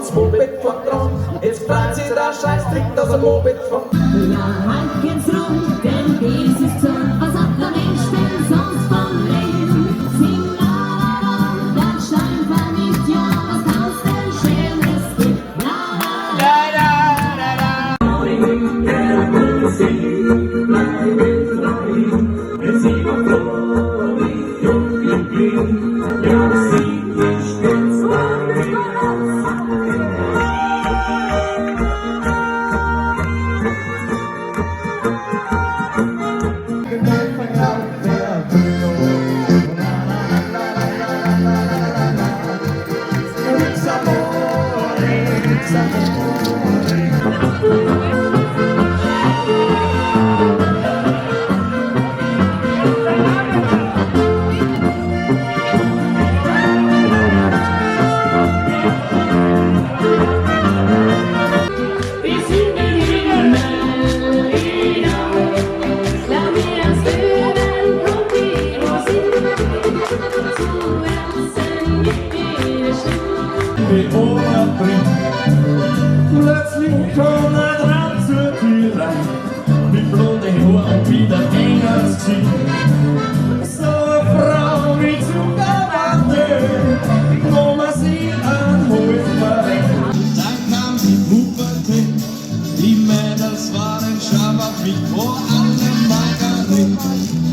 das Moped von dran. Jetzt freut sich der Scheißdreck, dass ein Moped von. Ja, halt geht's rund, denn dies ist so. Was hat der Mensch denn sonst vom Leben? Sing la la la, dann scheinbar nicht, ja, was kannst denn Schönes gibt? La la la la la la. Plötzlich kommt er dran zur Tür rein, mit blonden Haaren und wieder Engelsziel. So eine Frau wie zum Gewande, wo man sie anholt verrennt. Dann kam die Pubertät, die Mädels waren schabafig vor allem Margaret.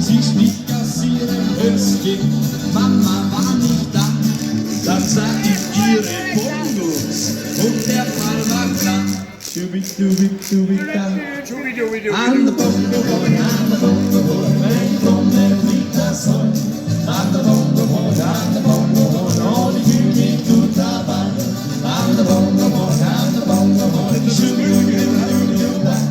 Sie schlief kassieren, es ging, Mama war nicht da. Dann sah ich ihre Bongos und der Fall war klar. Schubi-dubi-dubi-dam. An der Bongo-Boy, wenn kommt der fliegt das Heu. An der Bongo-Boy, oh, die Kübik tut dabei. An der Bongo-Boy, Schubi-dubi-dubi-dam.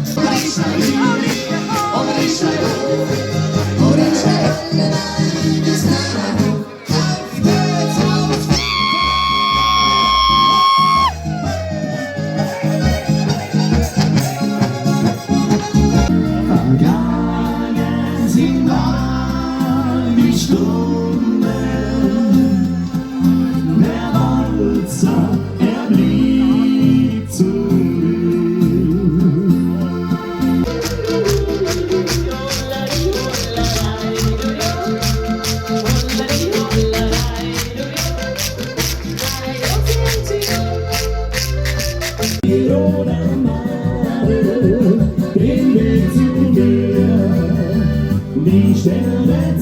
Die Sterne